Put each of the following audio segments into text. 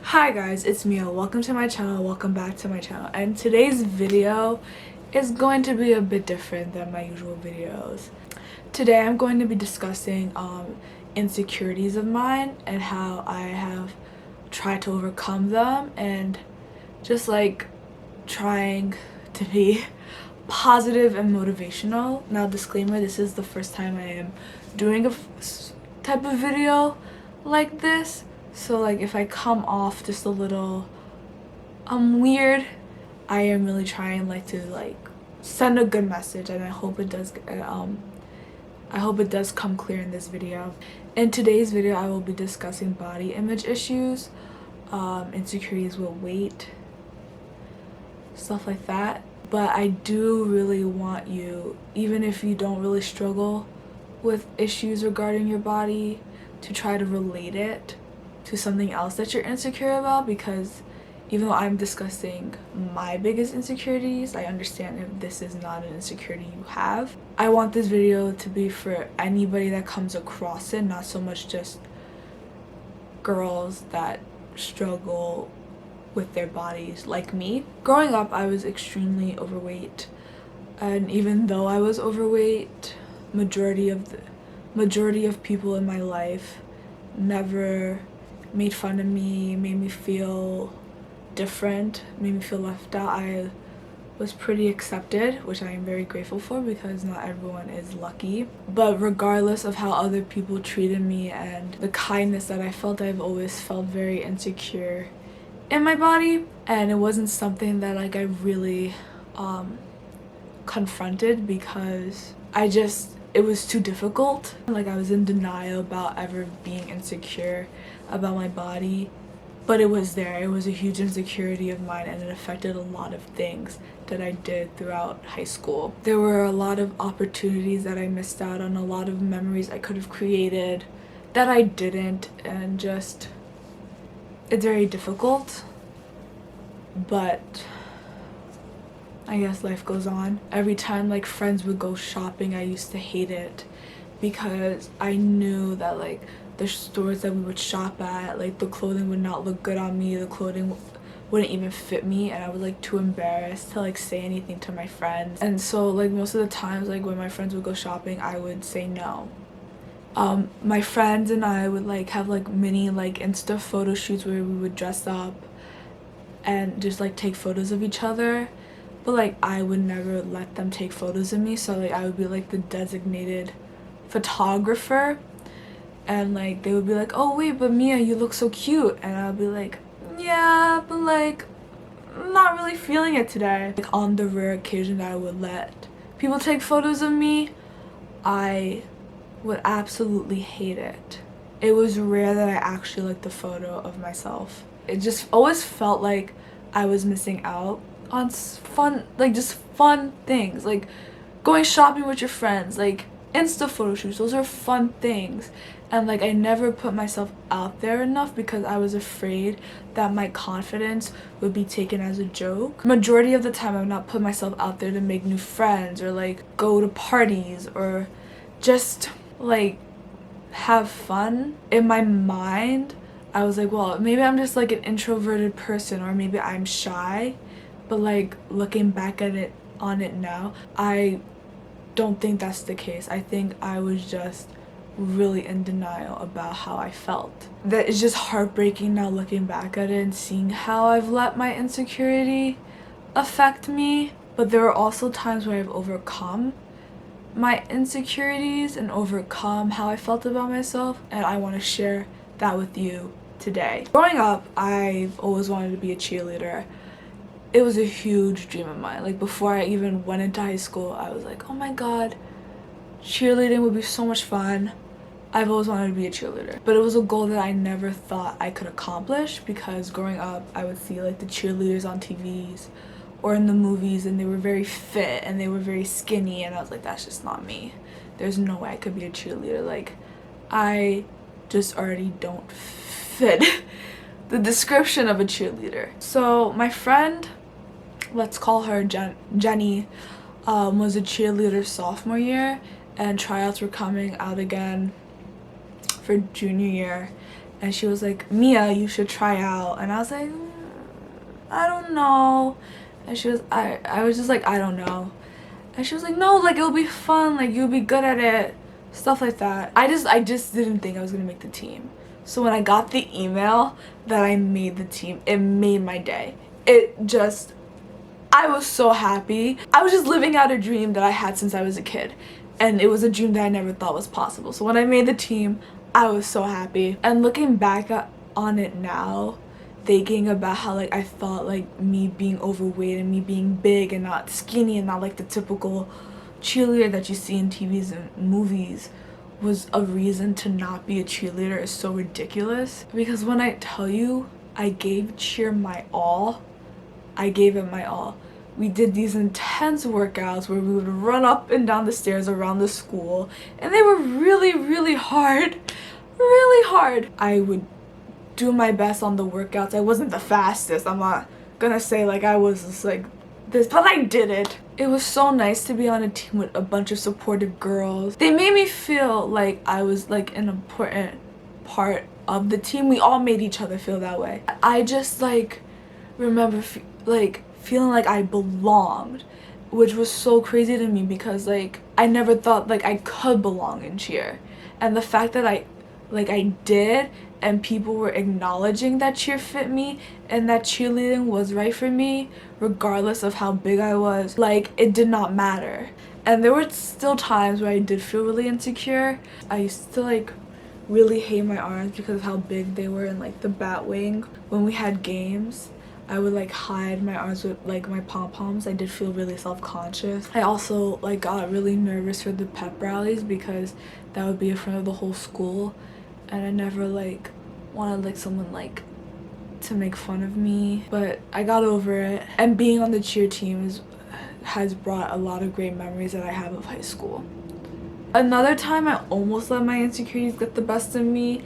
Hi guys, it's Mia. Welcome to my channel, welcome back to my channel. And today's video is going to be a bit different than my usual videos. Today I'm going to be discussing insecurities of mine and how I have tried to overcome them and just like trying to be positive and motivational. Now disclaimer, this is the first time I am doing a type of video like this. So like if I come off just a little weird, I am really trying to send a good message, and I hope it does come clear in this video. In today's video I will be discussing body image issues, insecurities with weight, stuff like that. But I do really want you, even if you don't really struggle with issues regarding your body, to try to relate it to something else that you're insecure about, because even though I'm discussing my biggest insecurities, I understand if this is not an insecurity you have. I want this video to be for anybody that comes across it, not so much just girls that struggle with their bodies like me. Growing up, I was extremely overweight, and even though I was overweight, majority of people in my life never made fun of me, made me feel different, made me feel left out. I was pretty accepted, which I am very grateful for, because not everyone is lucky. But regardless of how other people treated me and the kindness that I felt, I've always felt very insecure in my body, and it wasn't something that I really confronted, because it was too difficult. Like, I was in denial about ever being insecure about my body, but it was there. It was a huge insecurity of mine, and it affected a lot of things that I did throughout high school. There were a lot of opportunities that I missed out on, a lot of memories I could have created that I didn't, and just, it's very difficult. But I guess life goes on. Every time like friends would go shopping, I used to hate it, because I knew that like the stores that we would shop at, like the clothing would not look good on me, the clothing wouldn't even fit me, and I was like too embarrassed to like say anything to my friends. And so like most of the times, like when my friends would go shopping, I would say no. My friends and I would like have like mini like Insta photo shoots where we would dress up and just like take photos of each other, but like I would never let them take photos of me. So like I would be like the designated photographer, and like they would be like, oh wait, but Mia, you look so cute, and I would be like, yeah, but like I'm not really feeling it today. Like on the rare occasion that I would let people take photos of me, I would absolutely hate it. It was rare that I actually liked the photo of myself. It just always felt like I was missing out on fun, like just fun things, like going shopping with your friends, like Insta photo shoots. Those are fun things. And like I never put myself out there enough, because I was afraid that my confidence would be taken as a joke. Majority of the time, I'm not put myself out there to make new friends or like go to parties or just like have fun. In my mind, I was like, well, maybe I'm just like an introverted person, or maybe I'm shy. But like looking back at it now, I don't think that's the case. I think I was just really in denial about how I felt. That is just heartbreaking now, looking back at it and seeing how I've let my insecurity affect me. But there were also times where I've overcome my insecurities and overcome how I felt about myself, and I want to share that with you today. Growing up, I've always wanted to be a cheerleader. It was a huge dream of mine. Like before I even went into high school, I was like, oh my god, cheerleading would be so much fun. I've always wanted to be a cheerleader. But it was a goal that I never thought I could accomplish, because growing up I would see like the cheerleaders on TVs or in the movies, and they were very fit and they were very skinny, and I was like, that's just not me. There's no way I could be a cheerleader. Like I just already don't fit the description of a cheerleader. So my friend, let's call her Jenny, was a cheerleader sophomore year, and tryouts were coming out again for junior year, and she was like, Mia, you should try out. And I was like, I don't know. And she was, I was just like, I don't know. And she was like, no, like, it'll be fun, like, you'll be good at it, stuff like that. I just didn't think I was gonna make the team. So when I got the email that I made the team, it made my day. I was so happy. I was just living out a dream that I had since I was a kid. And it was a dream that I never thought was possible. So when I made the team, I was so happy. And looking back on it now, thinking about how like I thought like me being overweight and me being big and not skinny and not like the typical cheerleader that you see in TVs and movies was a reason to not be a cheerleader is so ridiculous. Because when I tell you I gave cheer my all, I gave it my all. We did these intense workouts where we would run up and down the stairs around the school, and they were really, really hard. Really hard. I would do my best on the workouts. I wasn't the fastest. I'm not gonna say like I was just like this, but I did it. It was so nice to be on a team with a bunch of supportive girls. They made me feel like I was like an important part of the team. We all made each other feel that way. I just like remember feeling like I belonged, which was so crazy to me because like I never thought like I could belong in cheer. And the fact that I did, and people were acknowledging that cheer fit me and that cheerleading was right for me regardless of how big I was, like it did not matter. And there were still times where I did feel really insecure. I used to like really hate my arms because of how big they were in like the bat wing. When we had games, I would like hide my arms with like my pom-poms. I did feel really self-conscious. I also like got really nervous for the pep rallies because that would be in front of the whole school, and I never like wanted like someone like to make fun of me. But I got over it, and being on the cheer team has brought a lot of great memories that I have of high school. Another time I almost let my insecurities get the best of me,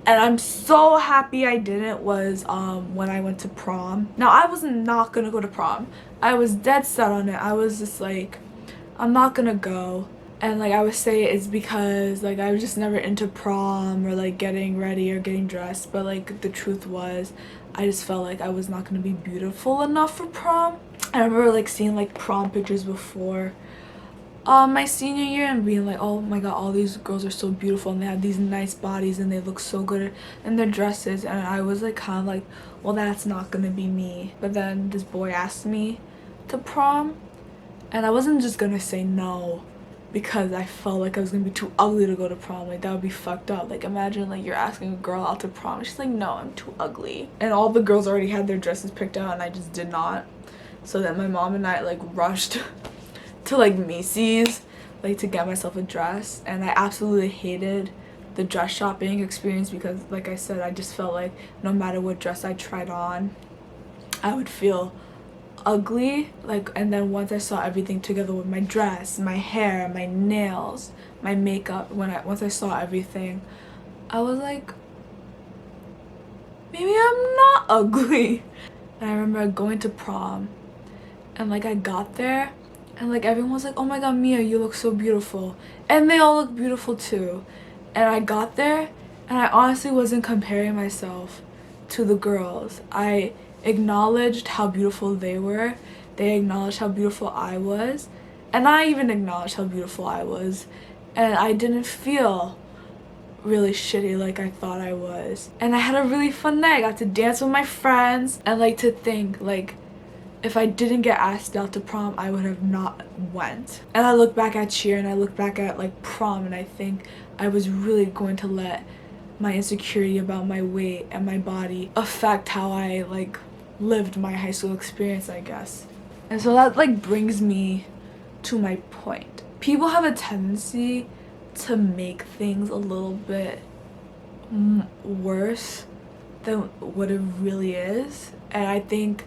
and I'm so happy I didn't, was when I went to prom. Now I was not gonna go to prom. I was dead set on it. I was just like, I'm not gonna go. And like I would say it's because like I was just never into prom or like getting ready or getting dressed, but like the truth was I just felt like I was not gonna be beautiful enough for prom. I remember like seeing like prom pictures before my senior year and being like, oh my god, all these girls are so beautiful and they have these nice bodies and they look so good in their dresses, and I was like kind of like, well, that's not gonna be me. But then this boy asked me to prom, and I wasn't just gonna say no because I felt like I was gonna be too ugly to go to prom. Like that would be fucked up. Like imagine like you're asking a girl out to prom and she's like, no, I'm too ugly. And all the girls already had their dresses picked out and I just did not. So then my mom and I like rushed to like Macy's like to get myself a dress, and I absolutely hated the dress shopping experience because like I said, I just felt like no matter what dress I tried on I would feel ugly. Like, and then once I saw everything together with my dress, my hair, my nails, my makeup, once I saw everything, I was like, maybe I'm not ugly. And I remember going to prom and like I got there and like everyone was like, oh my god, Mia, you look so beautiful, and they all look beautiful too. And I got there and I honestly wasn't comparing myself to the girls. I acknowledged how beautiful they were, they acknowledged how beautiful I was, and I even acknowledged how beautiful I was, and I didn't feel really shitty like I thought I was. And I had a really fun night. I got to dance with my friends, and like to think like if I didn't get asked out to prom I would have not went. And I look back at cheer and I look back at like prom and I think I was really going to let my insecurity about my weight and my body affect how I like lived my high school experience, I guess. And so that like brings me to my point. People have a tendency to make things a little bit worse than what it really is, and I think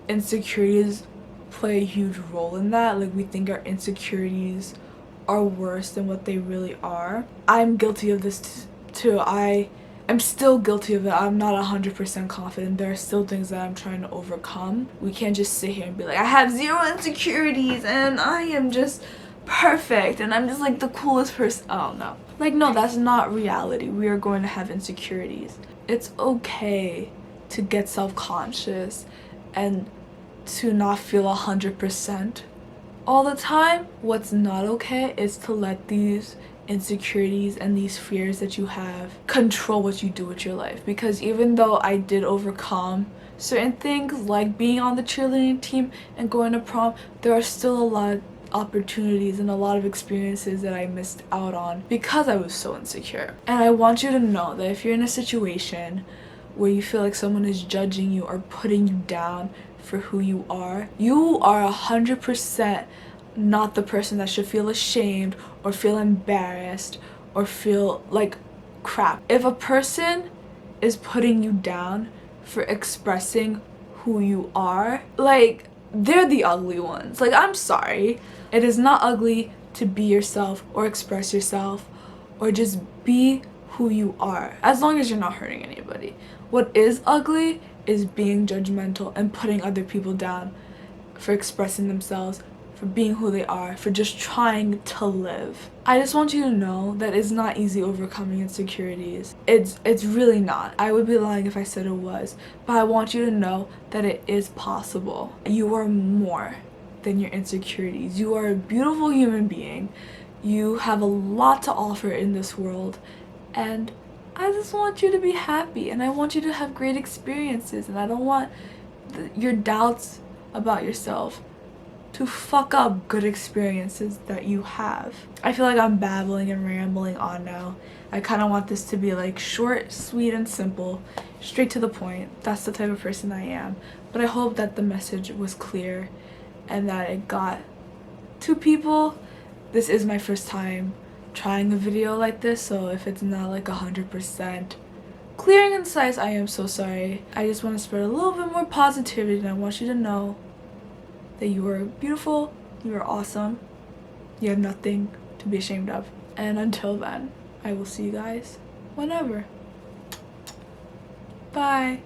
insecurities play a huge role in that. Like we think our insecurities are worse than what they really are. I'm guilty of this too. I am still guilty of it. I'm not 100% confident. There are still things that I'm trying to overcome. We can't just sit here and be like, I have zero insecurities and I am just perfect and I'm just like the coolest person. Oh no. Like, no, that's not reality. We are going to have insecurities. It's okay to get self-conscious and to not feel 100% all the time. What's not okay is to let these insecurities and these fears that you have control what you do with your life. Because even though I did overcome certain things like being on the cheerleading team and going to prom, there are still a lot of opportunities and a lot of experiences that I missed out on because I was so insecure. And I want you to know that if you're in a situation where you feel like someone is judging you or putting you down for who you are 100% not the person that should feel ashamed or feel embarrassed or feel like crap. If a person is putting you down for expressing who you are, like, they're the ugly ones. Like, I'm sorry. It is not ugly to be yourself or express yourself or just be who you are, as long as you're not hurting anybody. What is ugly is being judgmental and putting other people down for expressing themselves, for being who they are, for just trying to live. I just want you to know that it's not easy overcoming insecurities. It's really not. I would be lying if I said it was, but I want you to know that it is possible. You are more than your insecurities. You are a beautiful human being. You have a lot to offer in this world, and I just want you to be happy, and I want you to have great experiences, and I don't want your doubts about yourself to fuck up good experiences that you have. I feel like I'm babbling and rambling on now. I kind of want this to be like short, sweet, and simple, straight to the point. That's the type of person I am. But I hope that the message was clear and that it got to people. This is my first time trying a video like this, so if it's not like 100% clear and concise, I am so sorry. I just want to spread a little bit more positivity, and I want you to know that you are beautiful, you are awesome, you have nothing to be ashamed of. And until then, I will see you guys whenever. Bye.